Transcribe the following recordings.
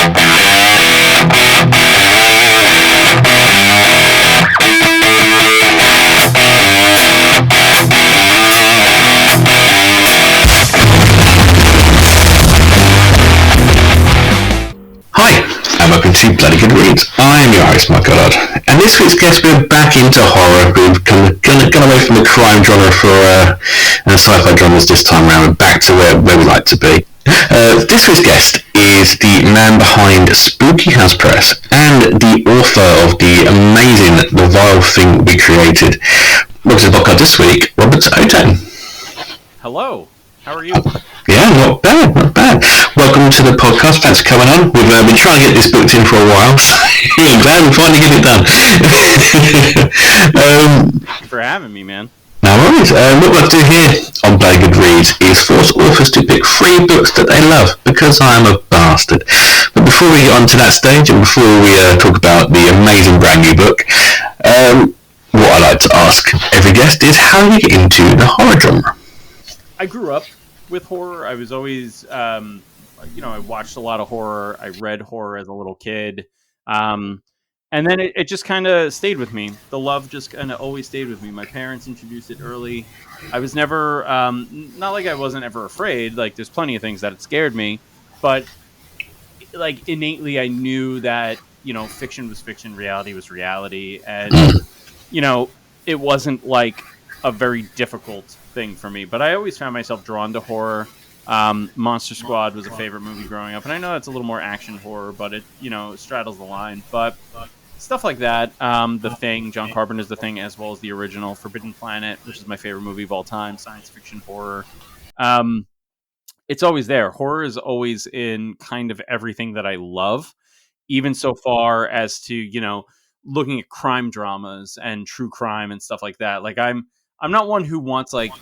To Bloody Good Reads. I'm your host, Mike Goddard, and this week's guest, we're back into horror. We've gone away from the crime genre for sci-fi dramas this time around, and back to where we like to be. This week's guest is the man behind Spooky House Press and the author of the amazing The Vile Thing We Created. Welcome to the podcast this week, Robert Ottone. Hello, how are you? Yeah, not bad. Welcome to the podcast. Thanks for coming on. We've been trying to get this booked in for a while, so I'm glad we finally get it done. Thank you for having me, man. No worries. What we'll do here on Bloody Good Reads is force authors to pick 3 books that they love, because I am a bastard. But before we get on to that stage, and before we talk about the amazing brand new book, what I like to ask every guest is, how do you get into the horror genre? I grew up with horror. I was always, I watched a lot of horror. I read horror as a little kid. And then it just kind of stayed with me. The love just kind of always stayed with me. My parents introduced it early. I was never, not like I wasn't ever afraid. Like, there's plenty of things that scared me. But, like, innately I knew that, fiction was fiction, reality was reality. And, it wasn't, like, a very difficult thing for me. But I always found myself drawn to horror. Monster Squad was a favorite movie growing up, and I know that's a little more action horror, but it straddles the line. But stuff like that, The Thing, John Carpenter's The Thing, as well as the original Forbidden Planet, which is my favorite movie of all time, science fiction horror. It's always there. Horror is always in kind of everything that I love, even so far as to looking at crime dramas and true crime and stuff like that. Like, I'm not one who wants like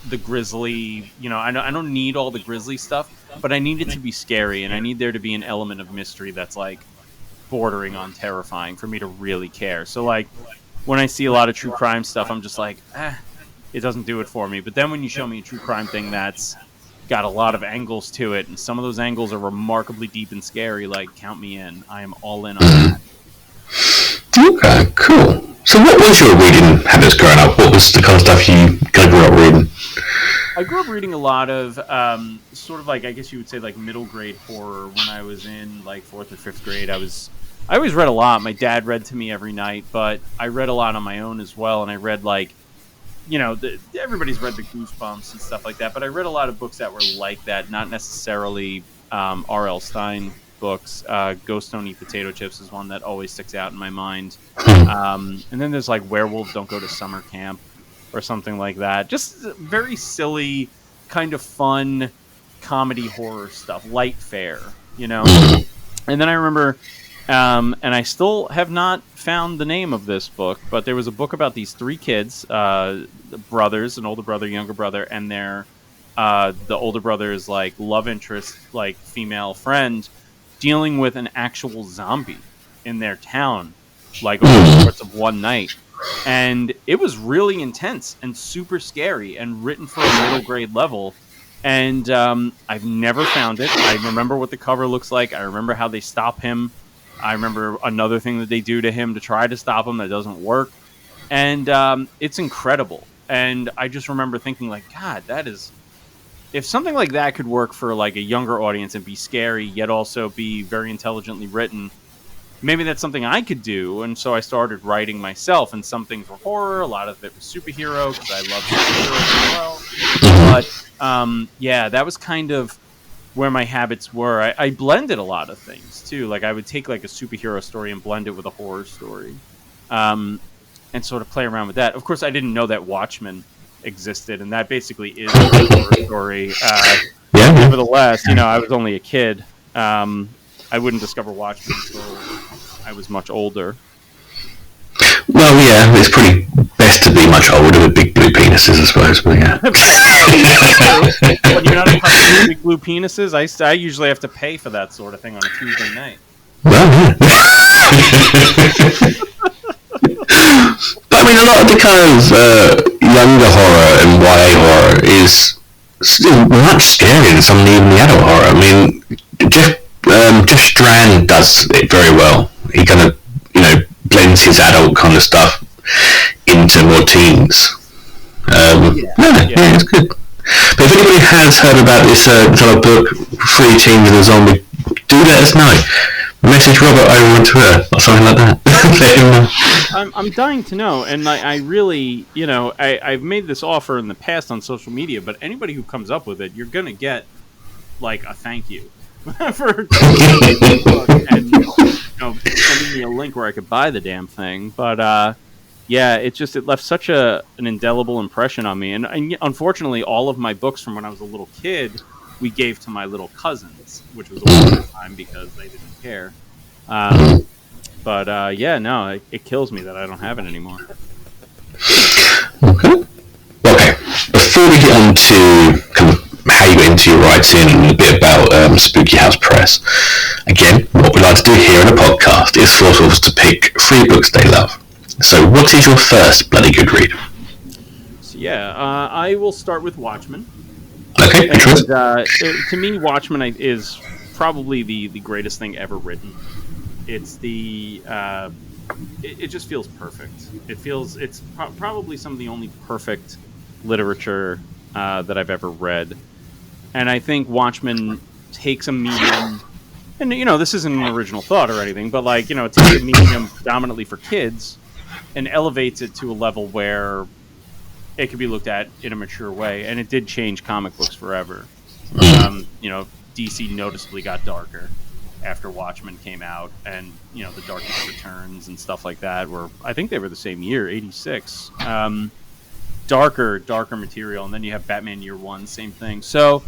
the grisly, I don't need all the grisly stuff, but I need it to be scary, and I need there to be an element of mystery that's like bordering on terrifying for me to really care. So like when I see a lot of true crime stuff, I'm just like, it doesn't do it for me. But then when you show me a true crime thing that's got a lot of angles to it, and some of those angles are remarkably deep and scary, like, count me in. I am all in on that. Okay, cool. So what was your reading habits growing up? What was the kind of stuff you kind of grew up reading? I grew up reading a lot of sort of like, I guess you would say, like middle grade horror. When I was in like 4th or 5th grade, I always read a lot. My dad read to me every night, but I read a lot on my own as well. And I read like, everybody's read the Goosebumps and stuff like that, but I read a lot of books that were like that, not necessarily R.L. Stein books. Ghosts Don't Eat Potato Chips is one that always sticks out in my mind. And then there's like Werewolves Don't Go to Summer Camp or something like that. Just very silly, kind of fun comedy horror stuff, light fare, And then I remember, and I still have not found the name of this book, but there was a book about these 3 kids, brothers, an older brother, younger brother, and their the older brother's like love interest, like female friend, dealing with an actual zombie in their town, like over the course of one night. And it was really intense and super scary and written for a middle grade level. And I've never found it. I remember what the cover looks like. I remember how they stop him. I remember another thing that they do to him to try to stop him that doesn't work. And it's incredible. And I just remember thinking, like, God, that is... If something like that could work for like a younger audience and be scary, yet also be very intelligently written, maybe that's something I could do. And so I started writing myself, and some things were horror, a lot of it was superhero, because I love superheroes as well. But that was kind of where my habits were. I blended a lot of things too. Like, I would take like a superhero story and blend it with a horror story, and sort of play around with that. Of course, I didn't know that Watchmen existed, and that basically is a horror story. Nevertheless, I was only a kid. I wouldn't discover Watchmen until I was much older. Well, yeah, it's pretty best to be much older with big blue penises, I suppose. But yeah. When you're not accustomed to big blue penises, I usually have to pay for that sort of thing on a Tuesday night. Well, yeah. But I mean, a lot of the kind of younger horror and YA horror is still much scarier than some even the adult horror. I mean, Jeff Jeff Strand does it very well. He kind of, blends his adult kind of stuff into more teens. It's good. But if anybody has heard about this other book, Free Teens and a Zombie, do let us know. Message Robert over on Twitter or something like that. Let him know. I'm dying to know, and I really, I've made this offer in the past on social media, but anybody who comes up with it, you're gonna get like a thank you for the book and sending me a link where I could buy the damn thing. But yeah, it left such an indelible impression on me, and unfortunately, all of my books from when I was a little kid, we gave to my little cousins, which was a waste of time because they didn't care. But yeah, no, it kills me that I don't have it anymore. Okay. Before we get on to kind of how you got into your writing and a bit about Spooky House Press, again, what we like to do here in a podcast is for us to pick 3 books they love. So, what is your first bloody good read? So, yeah, I will start with Watchmen. Okay, interesting. To me, Watchmen is probably the greatest thing ever written. It's it just feels perfect. It's probably some of the only perfect literature that I've ever read. And I think Watchmen takes a medium, and this isn't an original thought or anything, but it takes a medium predominantly for kids and elevates it to a level where it could be looked at in a mature way. And it did change comic books forever. DC noticeably got darker after Watchmen came out, and the Dark Knight Returns and stuff like that I think they were the same year, 86. Darker material, and then you have Batman Year One, same thing. So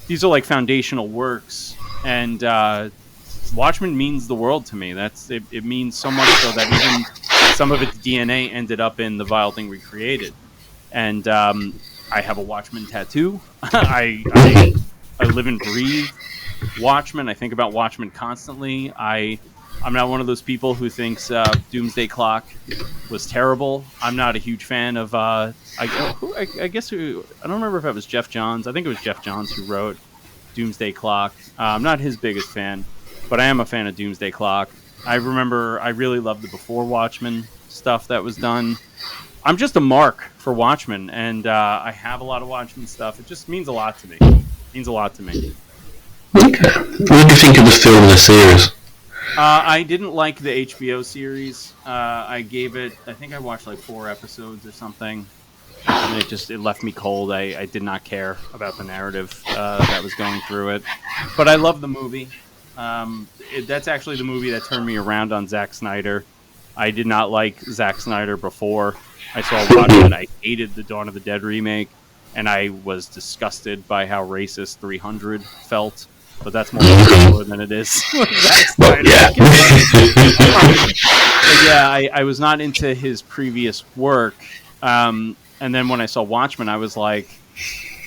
these are like foundational works, and Watchmen means the world to me. It means so much so that even some of its DNA ended up in the vile thing we created. And I have a Watchmen tattoo. I live and breathe Watchmen. I think about Watchmen constantly. I'm not one of those people who thinks Doomsday Clock was terrible. I'm not a huge fan of. I guess I don't remember if it was Jeff Johns. I think it was Jeff Johns who wrote Doomsday Clock. I'm not his biggest fan, but I am a fan of Doomsday Clock. I remember I really loved the before Watchmen stuff that was done. I'm just a mark for Watchmen, and I have a lot of Watchmen stuff. It just means a lot to me. It means a lot to me. Okay. What did you think of the film and the series? I didn't like the HBO series. I gave it, I think I watched like 4 episodes or something. And it left me cold. I did not care about the narrative that was going through it. But I love the movie. That's actually the movie that turned me around on Zack Snyder. I did not like Zack Snyder before I saw Watchmen. I hated the Dawn of the Dead remake, and I was disgusted by how racist 300 felt. But that's more than it is. Well, yeah. I was not into his previous work. And then when I saw Watchmen, I was like,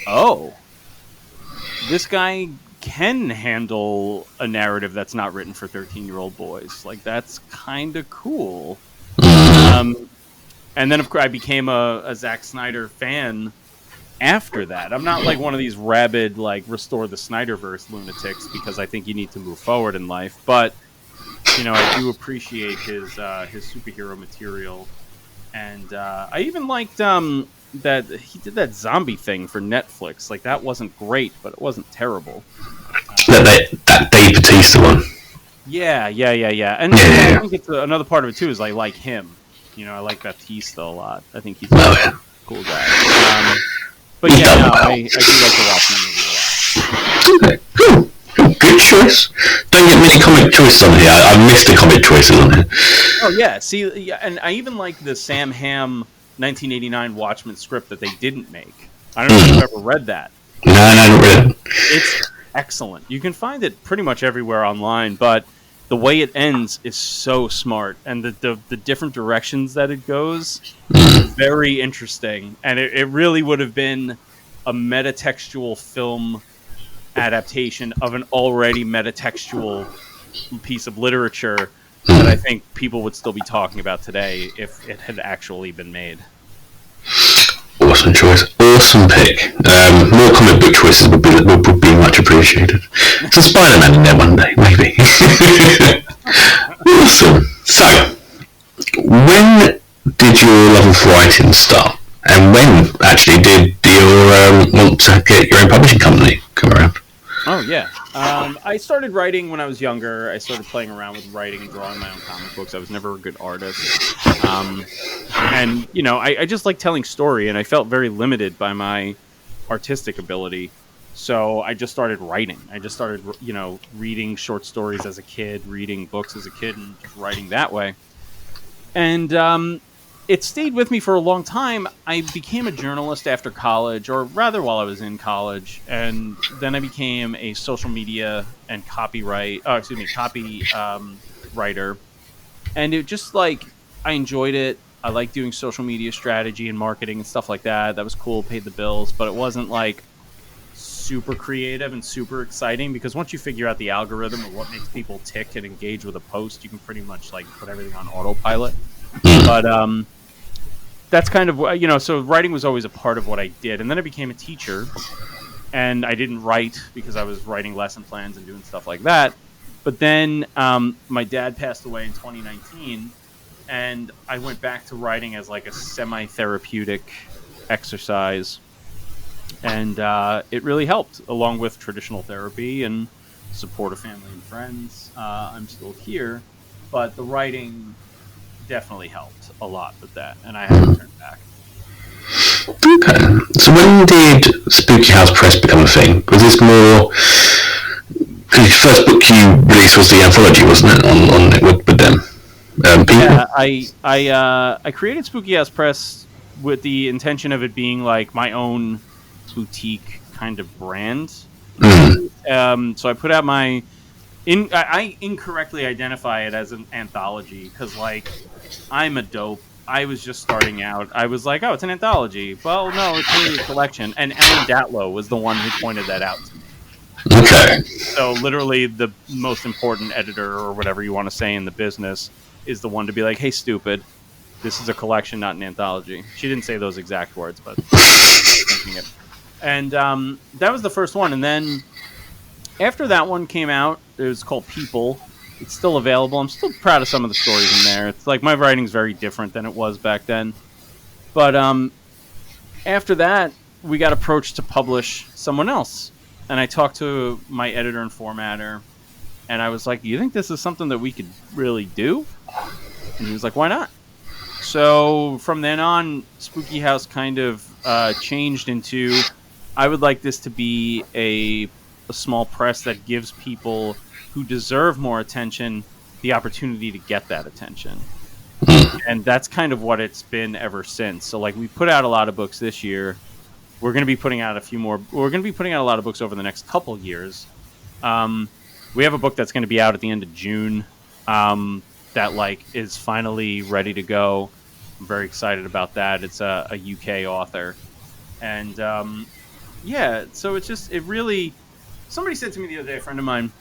oh, this guy can handle a narrative that's not written for 13-year-old boys. Like, that's kind of cool. And then, of course, I became a Zack Snyder fan after that. I'm not like one of these rabid, like, restore the Snyderverse lunatics, because I think you need to move forward in life. But, I do appreciate his superhero material. And I even liked that he did that zombie thing for Netflix. Like, that wasn't great, but it wasn't terrible. That Dave Bautista one. Yeah. And I think it's another part of it, too, is I like him. I like Bautista a lot. I think he's a cool guy. But yeah, I do like the Watchmen movie a lot. Okay, cool. Good choice. Don't get many comic choices on here. I missed the comic choices on here. Oh, yeah. See, yeah, and I even like the Sam Hamm 1989 Watchmen script that they didn't make. I don't know if you've ever read that. No, not really. It's excellent. You can find it pretty much everywhere online, but the way it ends is so smart, and the different directions that it goes is very interesting. And it really would have been a metatextual film adaptation of an already metatextual piece of literature that I think people would still be talking about today if it had actually been made. awesome choice. Awesome pick. More comic book choices would be much appreciated. Some Spider-Man in there one day, maybe. Awesome. So, when did your love of writing start? And when, actually, did you want to get your own publishing company come around? Oh, yeah. I started writing when I was younger. I started playing around with writing and drawing my own comic books. I was never a good artist. And, you know, I just like telling story, and I felt very limited by my artistic ability. So I just started writing. I just started, you know, reading short stories as a kid, reading books as a kid, and just writing that way. And it stayed with me for a long time. I became a journalist after college, or rather while I was in college, and then I became a social media and copy writer. And it just like, I enjoyed it. I liked doing social media strategy and marketing and stuff like that. That was cool, paid the bills, but it wasn't like super creative and super exciting, because once you figure out the algorithm of what makes people tick and engage with a post, you can pretty much like put everything on autopilot. But that's kind of, you know, so writing was always a part of what I did. And then I became a teacher, and I didn't write because I was writing lesson plans and doing stuff like that. But then my dad passed away in 2019, and I went back to writing as like a semi-therapeutic exercise. And it really helped, along with traditional therapy and support of family and friends. I'm still here, but the writing definitely helped a lot with that, and I haven't turned back. Okay. So when did Spooky House Press become a thing? Was this more... Because the first book you released was the anthology, wasn't it, on with them? Yeah, I created Spooky House Press with the intention of it being like my own boutique kind of brand. So I put out I incorrectly identify it as an anthology, because like, I'm a dope. I was just starting out. I was like, oh, it's an anthology. Well, no, it's really a collection. And Alan Datlow was the one who pointed that out to me. Okay. So literally the most important editor, or whatever you want to say in the business, is the one to be like, hey, stupid, this is a collection, not an anthology. She didn't say those exact words, but thinking it. And that was the first one. And then after that one came out, it was called People. It's still available. I'm still proud of some of the stories in there. It's like, my writing's very different than it was back then. But after that, we got approached to publish someone else. And I talked to my editor and formatter, and I was like, you think this is something that we could really do? And he was like, why not? So from then on, Spooky House kind of changed into, I would like this to be a small press that gives people who deserve more attention the opportunity to get that attention. And that's kind of what it's been ever since. So like, we put out a lot of books this year. We're going to be putting out a few more. We're going to be putting out a lot of books over the next couple years. We have a book that's going to be out at the end of June that like is finally ready to go. I'm very excited about that. It's a UK author. And yeah, so it's just, it really, somebody said to me the other day, a friend of mine,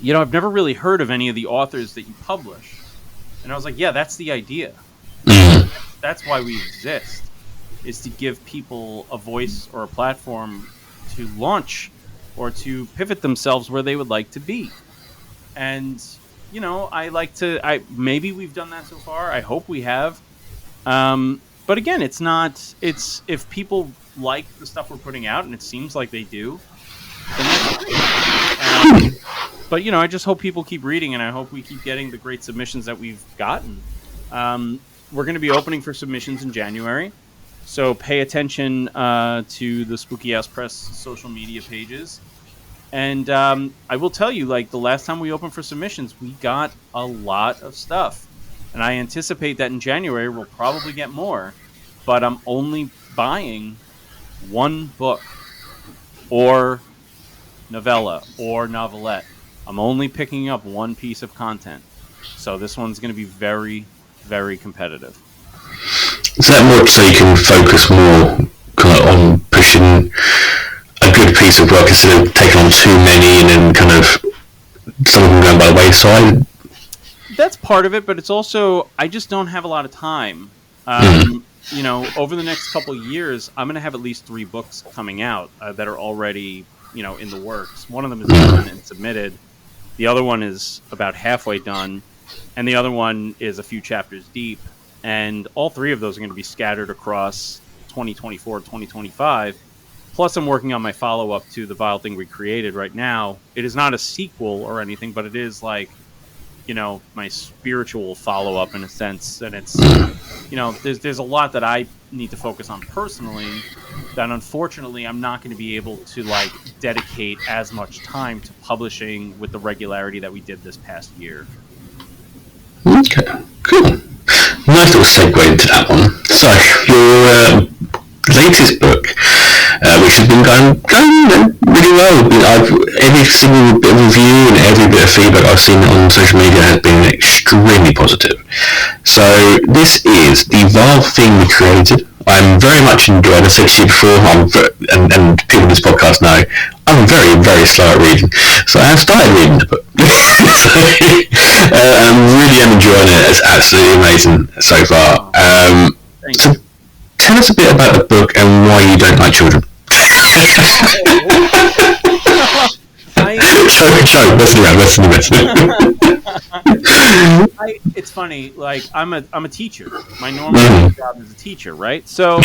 you know, I've never really heard of any of the authors that you publish. And I was like, yeah, that's the idea. That's why we exist, is to give people a voice or a platform to launch or to pivot themselves where they would like to be. And, you know, maybe we've done that so far. I hope we have. But again, it's if people like the stuff we're putting out, and it seems like they do, then that's great. But, you know, I just hope people keep reading, and I hope we keep getting the great submissions that we've gotten. We're going to be opening for submissions in January. So pay attention to the Spooky House Press social media pages. And I will tell you, like, the last time we opened for submissions, we got a lot of stuff. And I anticipate that in January we'll probably get more. But I'm only buying one book or novella or novelette. I'm only picking up one piece of content. So this one's going to be very, very competitive. Is that more so you can focus more kind of on pushing a good piece of work instead of taking on too many and then kind of some of them going by the wayside? That's part of it, but it's also, I just don't have a lot of time. over the next couple of years, I'm going to have at least 3 books coming out that are already, in the works. One of them is done and submitted. The other one is about halfway done. And the other one is a few chapters deep. And all 3 of those are going to be scattered across 2024, 2025. Plus, I'm working on my follow-up to The Vile Thing We Created right now. It is not a sequel or anything, but it is like, my spiritual follow-up in a sense. And it's, there's a lot that I need to focus on personally that unfortunately I'm not going to be able to like dedicate as much time to publishing with the regularity that we did this past year. Okay, cool. Nice little segue into that one. So, your latest book, which has been going really well. Every single bit of review and every bit of feedback I've seen on social media has been extremely positive. So, this is The Vile Thing We Created. I'm very much enjoying, I said to you before, and people in this podcast know, I'm very, very slow at reading. So I have started reading the book. I'm really enjoying it. It's absolutely amazing so far. So tell us a bit about the book and why you don't like children. It's funny. Like I'm a teacher. My normal job is a teacher, right? So,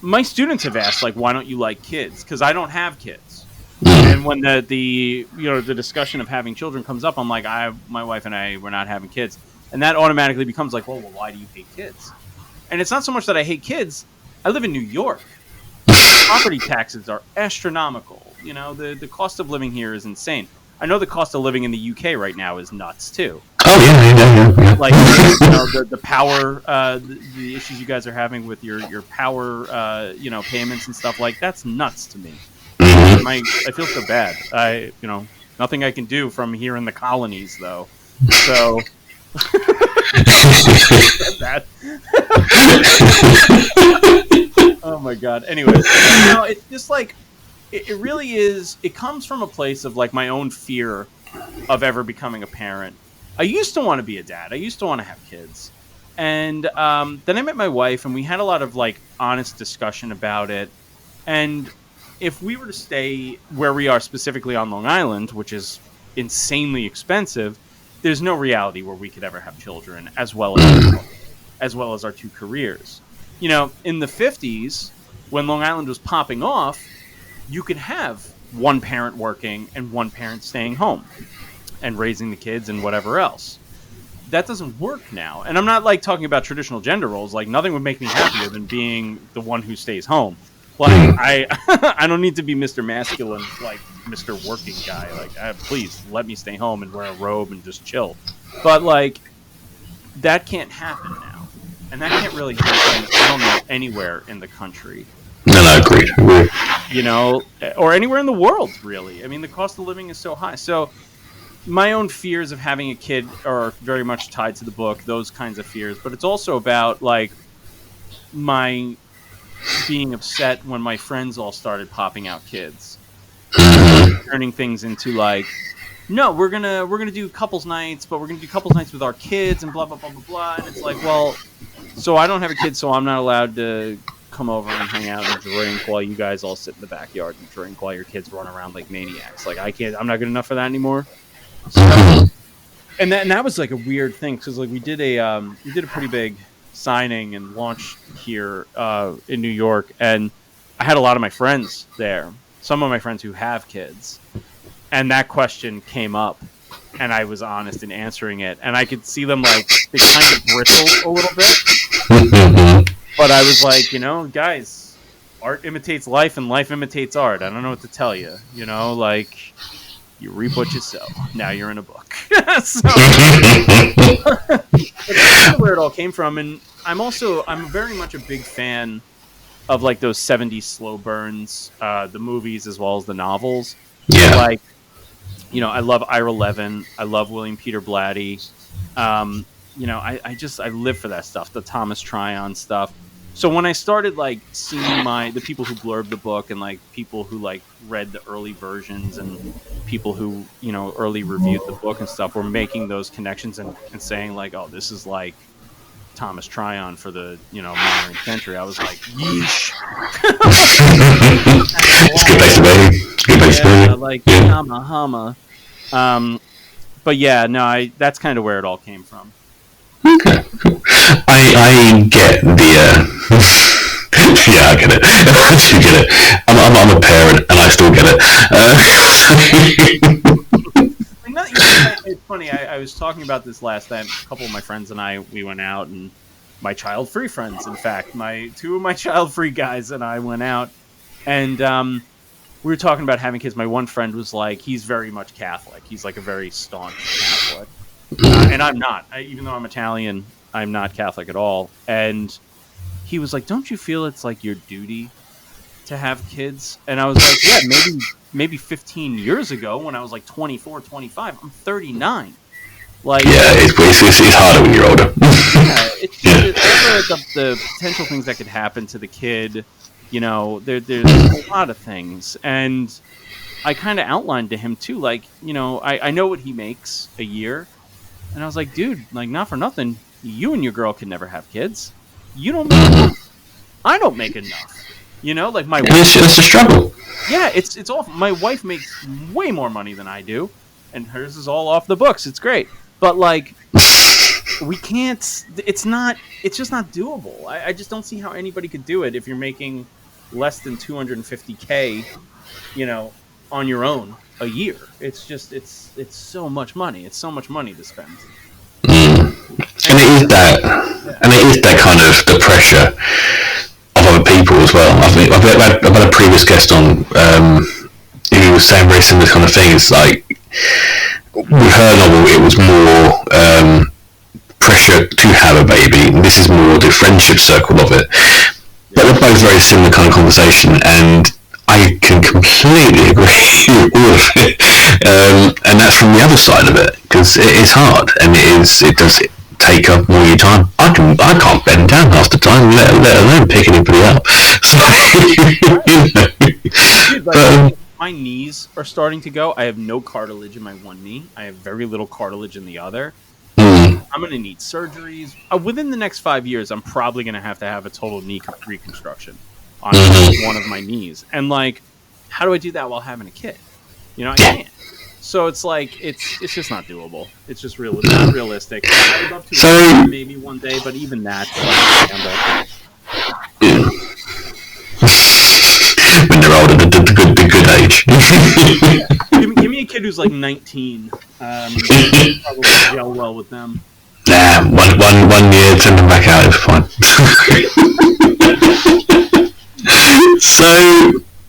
my students have asked, like, why don't you like kids? Because I don't have kids. And when the discussion of having children comes up, I'm like, my wife and I, we're not having kids, and that automatically becomes like, well, why do you hate kids? And it's not so much that I hate kids. I live in New York. Property taxes are astronomical. The cost of living here is insane. I know the cost of living in the UK right now is nuts too. Oh yeah. Like the power, the issues you guys are having with your power, payments and stuff, like that's nuts to me. I feel so bad. Nothing I can do from here in the colonies though. So. Oh my god. Anyway, it's just like it really is. It comes from a place of like my own fear of ever becoming a parent. I used to want to be a dad. I used to want to have kids, and then I met my wife, and we had a lot of like honest discussion about it. And if we were to stay where we are, specifically on Long Island, which is insanely expensive, there's no reality where we could ever have children, as well as our 2 careers. In the 50s, when Long Island was popping off, you could have one parent working and one parent staying home and raising the kids and whatever else. That doesn't work now. And I'm not like talking about traditional gender roles. Like nothing would make me happier than being the one who stays home. Like I don't need to be Mr. Masculine, like Mr. Working Guy. Like please let me stay home and wear a robe and just chill. But like that can't happen now. And that can't really happen, I don't know, anywhere in the country. No, agreed. Or anywhere in the world, really. I mean, the cost of living is so high. So my own fears of having a kid are very much tied to the book, those kinds of fears. But it's also about, like, my being upset when my friends all started popping out kids. Turning things into, like, no, we're gonna do couples nights, but we're gonna do couples nights with our kids and blah, blah, blah, blah, blah. And it's like, well, so I don't have a kid, so I'm not allowed to come over and hang out and drink while you guys all sit in the backyard and drink while your kids run around like maniacs. Like I'm not good enough for that anymore. So, and that was like a weird thing because like we did a pretty big signing and launch here in New York, and I had a lot of my friends there. Some of my friends who have kids, and that question came up, and I was honest in answering it, and I could see them like they kind of bristled a little bit. But I was like, guys, art imitates life and life imitates art. I don't know what to tell you. Like, you reap what you sow. Now you're in a book. So, that's where it all came from. And I'm very much a big fan of, like, those 70s slow burns, the movies as well as the novels. Yeah. So, like, I love Ira Levin. I love William Peter Blatty. I live for that stuff, the Thomas Tryon stuff. So when I started like seeing the people who blurbed the book and like people who like read the early versions and people who, early reviewed the book and stuff were making those connections and saying like, oh, this is like Thomas Tryon for the modern century. I was like, yeesh. It's a good place to be. It's a good place to be. Like Yeah. hama. But yeah, no, that's kind of where it all came from. Okay, cool. I get the yeah, I get it. I do get it. I'm a parent and I still get it. It's funny. I was talking about this last time. A couple of my friends and we went out, and my child-free friends, in fact, two of my child-free guys and I went out, and we were talking about having kids. My one friend was like, he's very much Catholic. He's like a very staunch Catholic. And I'm not. Even though I'm Italian, I'm not Catholic at all. And he was like, don't you feel it's like your duty to have kids? And I was like, yeah, maybe 15 years ago when I was like 24, 25. I'm 39. Like, yeah, it's harder when you're older. It's the potential things that could happen to the kid. There's a lot of things. And I kind of outlined to him too, like, I know what he makes a year. And I was like, dude, like, not for nothing, you and your girl can never have kids. You don't make enough. I don't make enough. Like my wife. It's a struggle. Yeah, it's awful. My wife makes way more money than I do, and hers is all off the books. It's great. But, like, we can't. It's just not doable. I just don't see how anybody could do it if you're making less than $250K, on your own a year. It's so much money. It's so much money to spend. And it is that kind of the pressure of other people as well. I've had a previous guest on who was saying very similar kind of thing. It's like with her novel, it was more pressure to have a baby. This is more the friendship circle of it. But they're both very similar kind of conversation, and I can completely agree with all of it. And that's from the other side of it, because it is hard, and it does take up more of your time. I can't bend down half the time, let alone pick anybody up. So, my knees are starting to go. I have no cartilage in my one knee. I have very little cartilage in the other. I'm going to need surgeries. Within the next 5 years, I'm probably going to have a total knee reconstruction on one of my knees. And, like, how do I do that while having a kid? I can't. So it's like, it's just not doable. It's just not realistic. I would love to have maybe one day, but even that's like, when they're older, the good age. give me a kid who's like 19. Probably gel well with them. Nah, one year, send them back out, it's fine. So,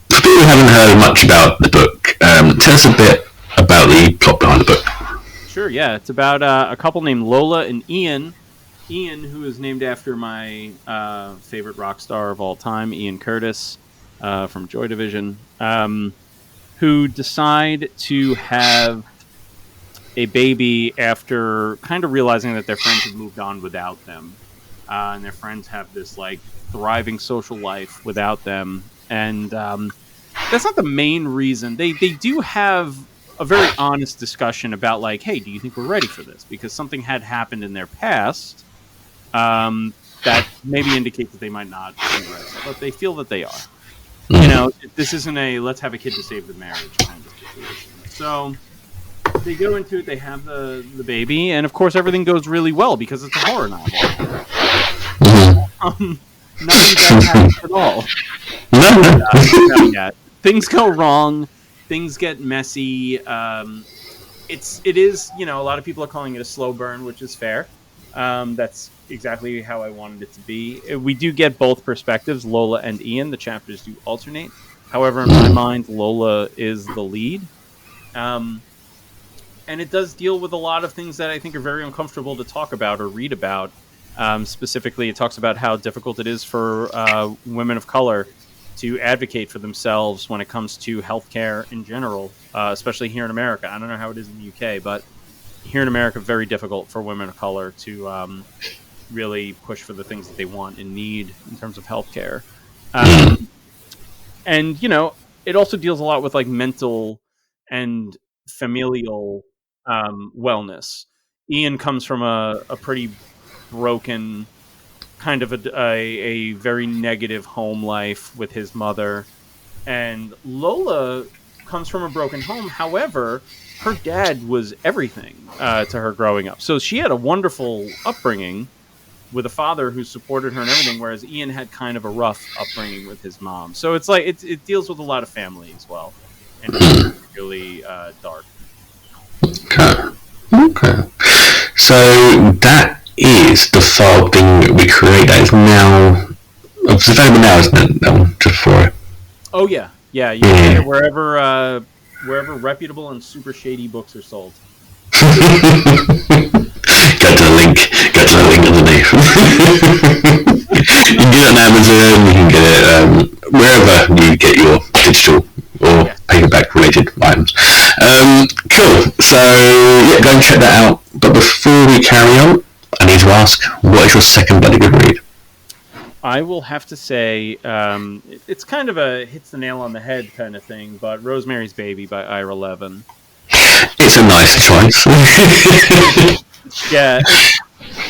for people who haven't heard much about the book, tell us a bit about the plot behind the book. Sure, yeah. It's about a couple named Lola and Ian. Ian, who is named after my favorite rock star of all time, Ian Curtis, from Joy Division, who decide to have a baby after kind of realizing that their friends have moved on without them. And their friends have this, like, thriving social life without them. And that's not the main reason. They do have a very honest discussion about, like, hey, do you think we're ready for this? Because something had happened in their past that maybe indicates that they might not be ready, but they feel that they are. This isn't a let's have a kid to save the marriage kind of situation. So they go into it, they have the baby, and of course everything goes really well because it's a horror novel. Nothing bad happens at all. Things go wrong. Things get messy. It is, a lot of people are calling it a slow burn, which is fair. That's exactly how I wanted it to be. We do get both perspectives, Lola and Ian. The chapters do alternate. However, in my mind, Lola is the lead. And it does deal with a lot of things that I think are very uncomfortable to talk about or read about. Specifically, it talks about how difficult it is for women of color to advocate for themselves when it comes to healthcare in general, especially here in America. I don't know how it is in the UK, but here in America, very difficult for women of color to really push for the things that they want and need in terms of healthcare. And, it also deals a lot with, like, mental and familial wellness. Ian comes from a pretty broken kind of a very negative home life with his mother. And Lola comes from a broken home. However, her dad was everything to her growing up. So she had a wonderful upbringing with a father who supported her and everything, whereas Ian had kind of a rough upbringing with his mom. So it's like it deals with a lot of family as well, and it's really dark. Okay. So that is the file thing we create. That is now it's available now, isn't it? That one just for it. Oh yeah. You can get it wherever reputable and super shady books are sold. Go to the link underneath. You can get it on Amazon, you can get it wherever you get your digital or paperback related items. Cool. So yeah, go and check that out. But before we carry on, I need to ask, what is your second bloody good read? I will have to say, it's kind of a hits the nail on the head kind of thing, but Rosemary's Baby by Ira Levin. It's a nice choice. Yeah.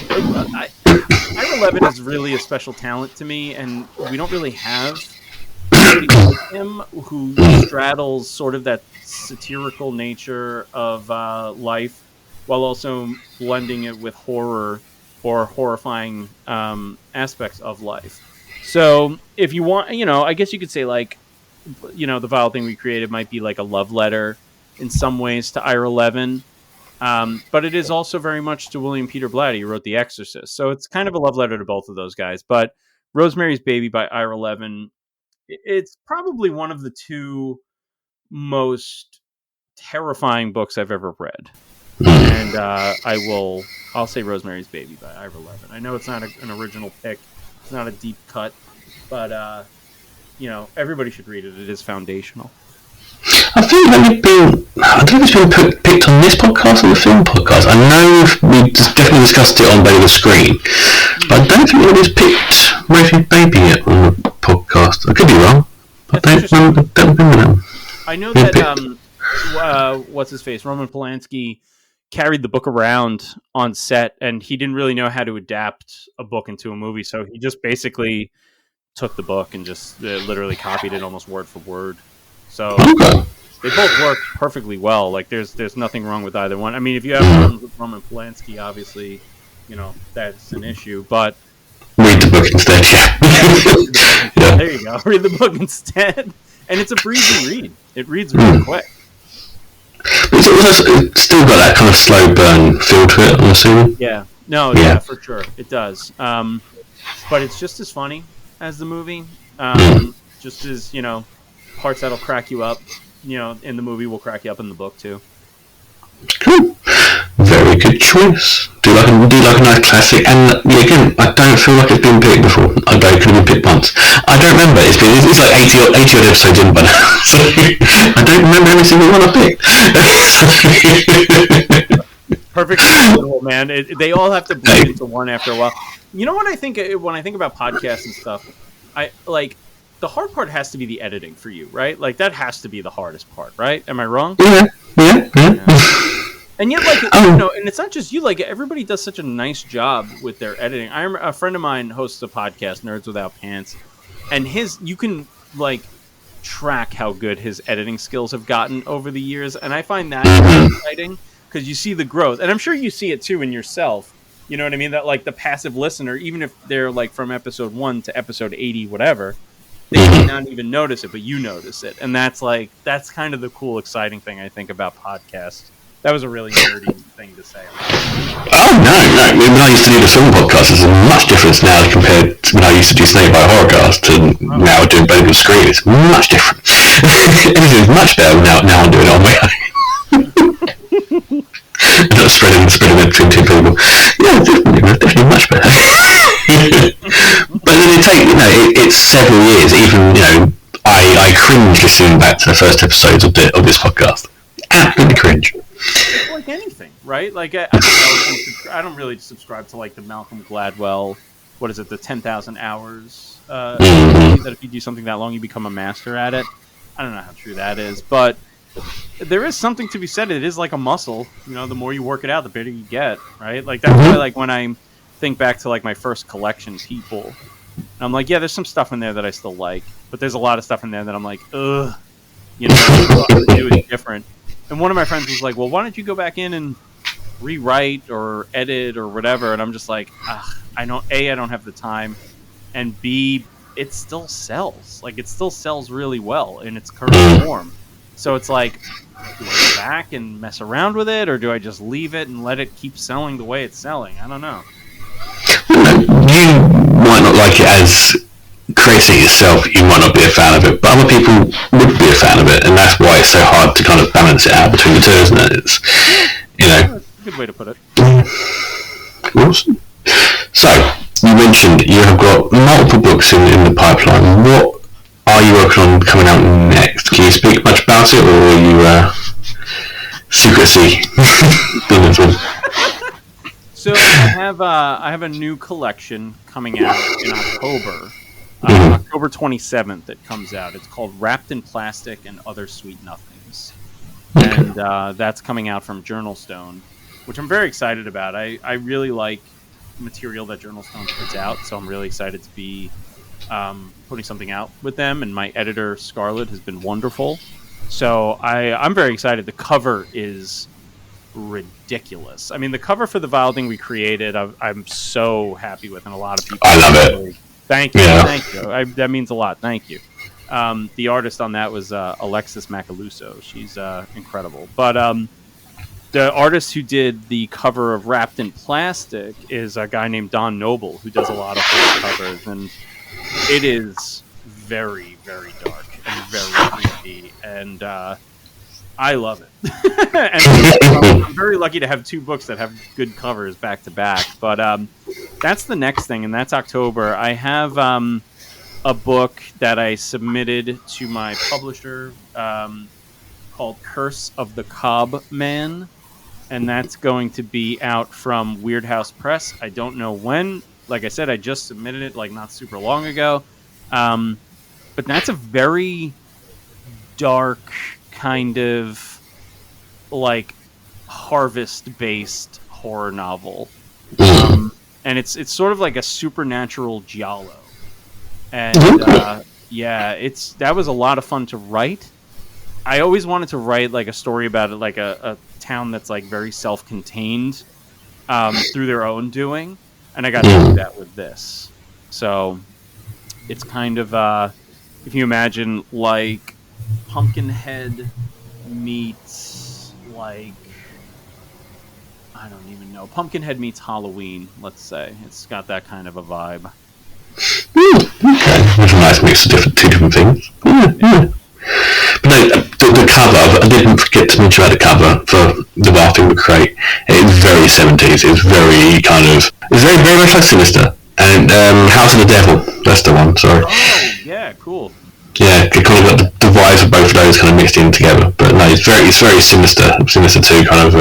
Ira Levin is really a special talent to me, and we don't really have somebody like him who straddles sort of that satirical nature of life while also blending it with horror or horrifying aspects of life. So if you want, I guess you could say like, the vile thing we created might be like a love letter in some ways to Ira Levin. But it is also very much to William Peter Blatty, who wrote The Exorcist. So it's kind of a love letter to both of those guys. But Rosemary's Baby by Ira Levin, it's probably one of the two most terrifying books I've ever read. And I'll say Rosemary's Baby by Ira Levin. I know it's not an original pick. It's not a deep cut. But, everybody should read it. It is foundational. I think I don't know if it's been picked on this podcast or the film podcast. I know we definitely discussed it on Baby the Screen, but I don't think anybody's picked Rosemary's Baby yet on the podcast. I could be wrong. I don't remember that. I know that what's his face, Roman Polanski, carried the book around on set, and he didn't really know how to adapt a book into a movie, so he just basically took the book and just literally copied it almost word for word. So they both work perfectly well. Like there's nothing wrong with either one. I mean, if you have problems with Roman Polanski, obviously, that's an issue. But read the book instead. Yeah. There you go. Read the book instead, and it's a breezy read. It reads really quick. It's still got that kind of slow burn feel to it, I'm assuming. Yeah. No. Yeah, for sure, it does. But it's just as funny as the movie. Just as parts that'll crack you up, in the movie will crack you up in the book too. Cool. Very good choice. Do like a nice classic, and again, I don't feel like it's been picked before. I don't could have been picked once. I don't remember. It's like 80 odd episodes in by now, so I don't remember every single one I picked. Perfectly reasonable, man. They all have to bleed into one after a while. You know what I think when I think about podcasts and stuff, I like. The hard part has to be the editing for you, right? Like that has to be the hardest part, right? Am I wrong? Yeah. And yet, like, and it's not just you. Like, everybody does such a nice job with their editing. A friend of mine hosts a podcast, Nerds Without Pants, and you can like track how good his editing skills have gotten over the years, and I find that exciting because you see the growth, and I'm sure you see it too in yourself. You know what I mean? That like the passive listener, even if they're like from episode 1 to episode 80, whatever. They may not even notice it, but you notice it. And that's kind of the cool, exciting thing I think about podcasts. That was a really nerdy thing to say. Oh, no. When I used to do the film podcast, there's a much difference now compared to when I used to do Snake by Horrorcast to now doing Baby the Screen. It's much different. Everything's much better now I'm doing it on my own. Not spreading it between two people. Yeah, definitely much better. But then it's several years. Even I cringe listening back to the first episodes of this podcast. Absolutely cringe. It's like anything, right? Like I don't really subscribe to like the Malcolm Gladwell. What is it? The 10,000 hours. That if you do something that long, you become a master at it. I don't know how true that is, but there is something to be said. It is like a muscle. The more you work it out, the better you get, right? Like that's why, like when I'm think back to like my first collection, People. And I'm like, yeah, there's some stuff in there that I still like, but there's a lot of stuff in there that I'm like, ugh, you know, what to do is different. And one of my friends was like, well, why don't you go back in and rewrite or edit or whatever? And I'm just like, I don't have the time, and B, it still sells. Like, it still sells really well in its current form. So it's like, do I go back and mess around with it, or do I just leave it and let it keep selling the way it's selling? I don't know. You might not like it as creating it yourself. You might not be a fan of it, but other people would be a fan of it, and that's why it's so hard to kind of balance it out between the two, isn't it? It's, you know, That's a good way to put it. Awesome. So, you mentioned you have got multiple books in the pipeline. What are you working on coming out next? Can you speak much about it, or are you secrecy? So I have a new collection coming out in October. October 27th it comes out. It's called Wrapped in Plastic and Other Sweet Nothings. And that's coming out from Journalstone, which I'm very excited about. I really like material that Journalstone puts out, so I'm really excited to be putting something out with them. And my editor, Scarlett, has been wonderful. So I'm very excited. The cover is ridiculous. I mean, the cover for the Vile Thing we created, I'm so happy with, and a lot of people. I love it. Thank you, yeah. Thank you. That means a lot. Thank you. The artist on that was Alexis Macaluso. She's incredible. But the artist who did the cover of Wrapped in Plastic is a guy named Don Noble, who does a lot of covers, and it is very, very dark and very creepy, and I love it. And I'm very lucky to have two books that have good covers back to back. But that's the next thing, and that's October. I have a book that I submitted to my publisher called Curse of the Cobb Man, and that's going to be out from Weird House Press. I don't know when. Like I said, I just submitted it like not super long ago. But that's a very dark kind of like harvest-based horror novel, and it's sort of like a supernatural giallo, and that was a lot of fun to write. I always wanted to write like a story about it, like a town that's like very self-contained through their own doing, and I got to do that with this. So it's kind of if you imagine like Pumpkinhead meets like, I don't even know, Pumpkinhead meets Halloween, let's say. It's got that kind of a vibe. Okay, that's a nice mix of two different things. Yeah. But no, the cover, I didn't forget to mention about the cover for the Vile Thing we create. It's very 70s. It's very kind of, it's very, very much like Sinister. And House of the Devil, that's the one, sorry. Oh, yeah, cool. Yeah, kind of got the vibes of both of those kind of mixed in together. But no, it's very Sinister 2 kind of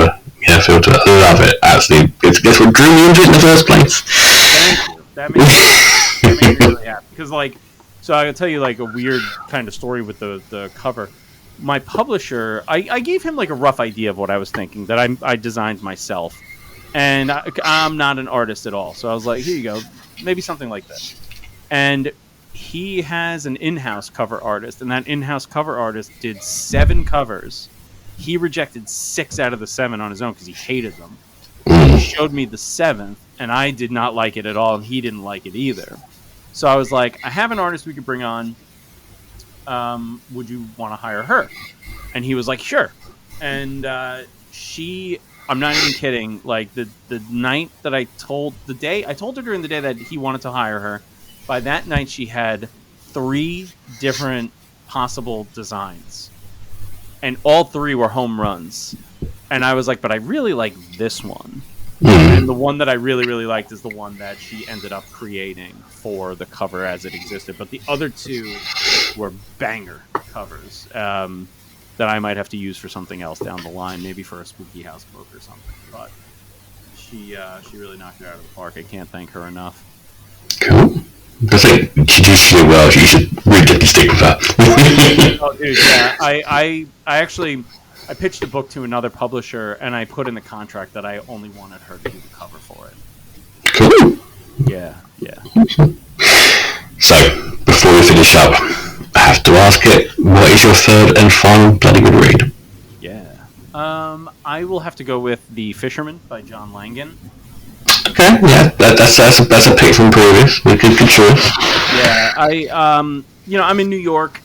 feel to it. I love it, actually. It's what drew me into it in the first place. Thank you. That makes me really happy. Because, like, so I'll tell you, like, a weird kind of story with the cover. My publisher, I gave him, like, a rough idea of what I was thinking, that I designed myself. And I'm not an artist at all. So I was like, here you go. Maybe something like this. And he has an in-house cover artist, and that in-house cover artist did 7 covers. He rejected 6 out of the 7 on his own because he hated them. He showed me the 7th, and I did not like it at all, and he didn't like it either. So I was like, I have an artist we could bring on. Would you want to hire her? And he was like, sure. And I'm not even kidding, like the night that I told her during the day that he wanted to hire her. By that night, she had 3 different possible designs, and all 3 were home runs. And I was like, but I really like this one. And the one that I really, really liked is the one that she ended up creating for the cover as it existed. But the other 2 were banger covers that I might have to use for something else down the line, maybe for a Spooky House book or something. But she really knocked it out of the park. I can't thank her enough. Cool. I think she does really well. You should really definitely stick with that. Oh, dude, yeah. I actually pitched a book to another publisher, and I put in the contract that I only wanted her to do the cover for it. Cool. Yeah. So, before we finish up, I have to ask it, what is your third and final bloody good read? Yeah. I will have to go with The Fisherman by John Langan. Okay, yeah, that's a pick from previous. Good choice. Yeah, I'm in New York.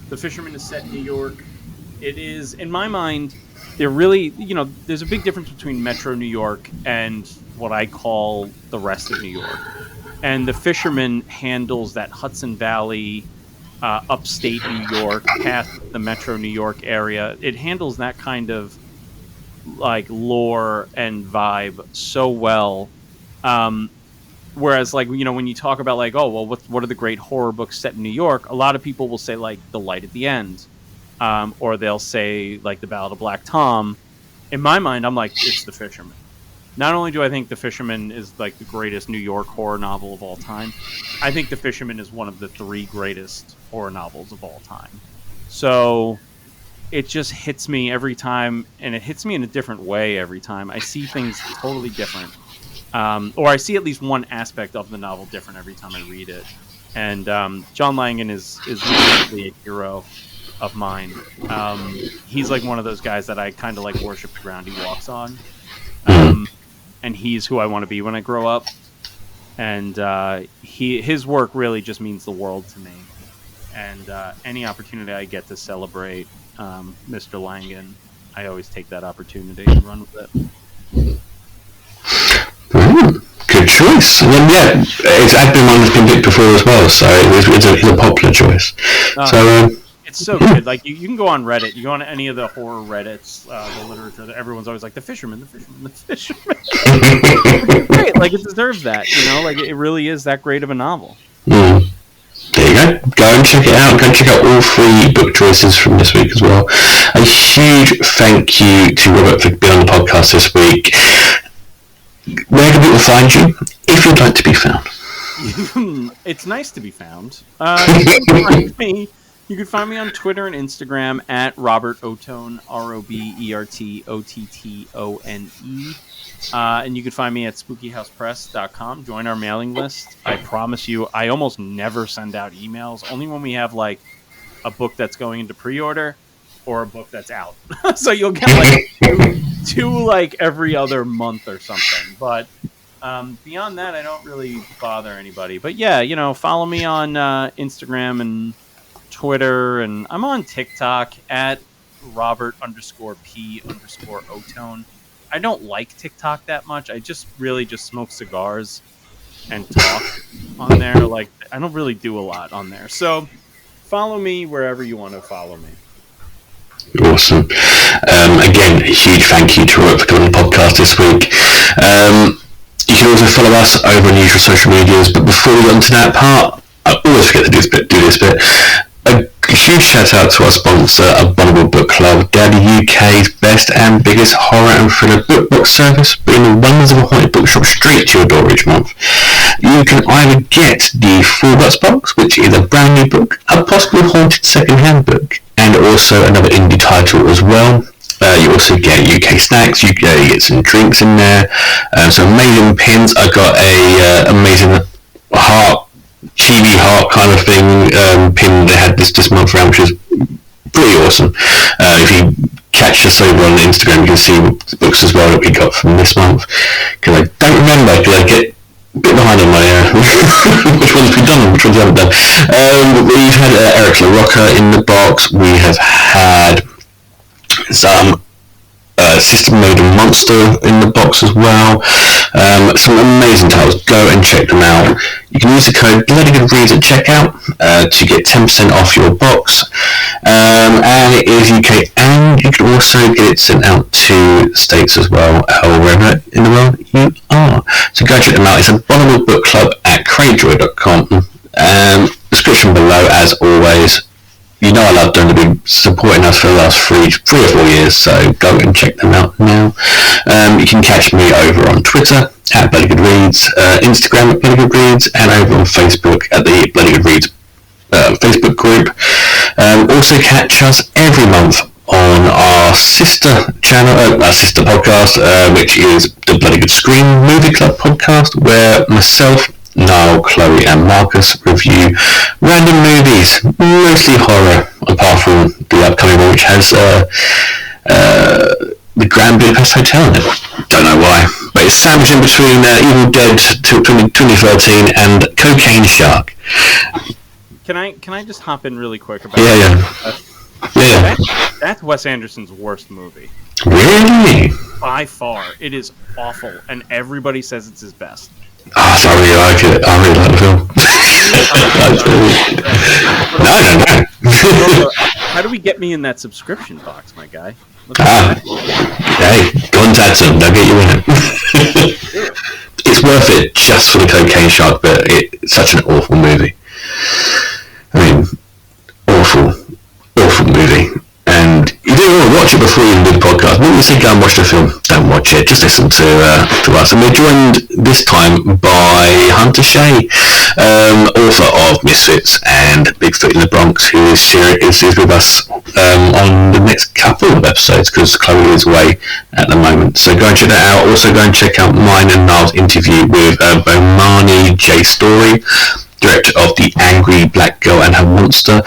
The Fisherman is set in New York. It is, in my mind, they're really, there's a big difference between Metro New York and what I call the rest of New York. And The Fisherman handles that Hudson Valley, upstate New York, past the Metro New York area. It handles that kind of like lore and vibe so well. Whereas, like, when you talk about like, oh, well, what are the great horror books set in New York? A lot of people will say like The Light at the End, or they'll say like The Ballad of Black Tom. In my mind, I'm like, it's The Fisherman. Not only do I think The Fisherman is like the greatest New York horror novel of all time, I think The Fisherman is one of the 3 greatest horror novels of all time. So it just hits me every time, and it hits me in a different way every time. I see things totally different. Or I see at least one aspect of the novel different every time I read it. And John Langan is really a hero of mine. He's like one of those guys that I kind of like worship the ground he walks on. And he's who I want to be when I grow up. And his work really just means the world to me. And any opportunity I get to celebrate Mr. Langan, I always take that opportunity and run with it. Good choice. And then, yeah, it's been one that's been picked before as well, so it's a popular choice. It's so good. Like, you can go on Reddit, you go on any of the horror Reddits, the literature, everyone's always like, The Fisherman. It's great. Like, it deserves that, like, it really is that great of a novel. There you go. Go and check it out. Go and check out all 3 book choices from this week as well. A huge thank you to Robert for being on the podcast this week. Where can people find you if you'd like to be found? It's nice to be found. You can find me on Twitter and Instagram at Robert Ottone, RobertOttone. And you can find me at spookyhousepress.com. Join our mailing list. I promise you, I almost never send out emails, only when we have like a book that's going into pre-order or a book that's out. So you'll get like two like every other month or something. But beyond that, I don't really bother anybody. But yeah, follow me on Instagram and Twitter, and I'm on TikTok at Robert_P_Ottone. I don't like TikTok that much. I just really just smoke cigars and talk on there. Like, I don't really do a lot on there. So follow me wherever you want to follow me. Awesome. Again, a huge thank you to Robert for coming on the podcast this week. You can also follow us over on the usual social medias, but before we get on to that part, I always forget to do this bit. A huge shout out to our sponsor, Abominable Book Club. They're the UK's best and biggest horror and thriller book service, bringing the wonders of a haunted bookshop straight to your door each month. You can either get the Full Guts box, which is a brand new book, a possibly haunted second-hand book, and also another indie title as well. You also get UK snacks, you get some drinks in there, some amazing pins. I got a amazing chibi heart kind of thing pin they had this month around, which is pretty awesome. If you catch us over on Instagram, you can see the books as well that we got from this month, because I don't remember, because I get a bit behind on my which ones we've done and which ones we haven't done. We've had Eric LaRocca in the box. We have had some System Made a Monster in the box as well. Some amazing titles. Go and check them out. You can use the code BloodyGoodReads at checkout to get 10% off your box. And it is UK, and you can also get it sent out to States as well, or wherever in the world you are. So go check them out. It's Abominable Book Club at craigjoy.com. Description below, as always. You know I love them. They've been supporting us for the last three or 4 years, so go and check them out now. You can catch me over on Twitter at BloodyGoodReads, Instagram at BloodyGoodReads, and over on Facebook at the BloodyGoodReads Facebook group. Also catch us every month on our sister channel, our sister podcast, which is the Bloody Good Screen Movie Club podcast, where myself, Niall, Chloe and Marcus review random movies, mostly horror, apart from the upcoming one which has the Grand Budapest Hotel in it. Don't know why, but it's sandwiched in between Evil Dead 2013 and Cocaine Shark. Can I just hop in really quick about Yeah. That's Wes Anderson's worst movie. Really? By far. It is awful, and everybody says it's his best. Oh, so I really like it. I really like the film. No. How do we get me in that subscription box, my guy? Hey, contact them. They'll get you in it. It's worth it just for the Cocaine Shark, but it's such an awful movie. I mean, awful movie. And you didn't want to watch it before you did the podcast. When you say go and watch the film, don't watch it. Just listen to us. And we're joined this time by Hunter Shea, author of Misfits and Bigfoot in the Bronx, who is with us on the next couple of episodes because Chloe is away at the moment. So go and check that out. Also go and check out mine and Niall's interview with Bomani J. Story, director of The Angry Black Girl and Her Monster.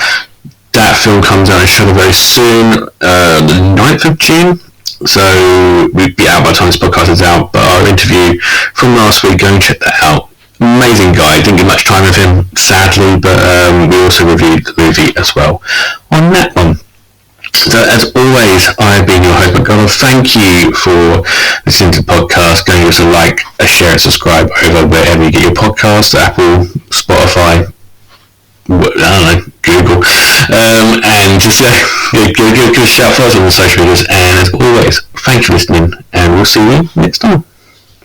That film comes out in show very soon, the 9th of June. So we'll be out by the time this podcast is out. But our interview from last week, go and check that out. Amazing guy. Didn't get much time with him, sadly, but we also reviewed the movie as well on that one. So as always, I've been your host, McDonald. Thank you for listening to the podcast. Go and give us a like, a share, and subscribe over wherever you get your podcasts, Apple, Spotify, I don't know, Google, and just give a shout for us on the social medias. And as always, thank you for listening, and we'll see you next time.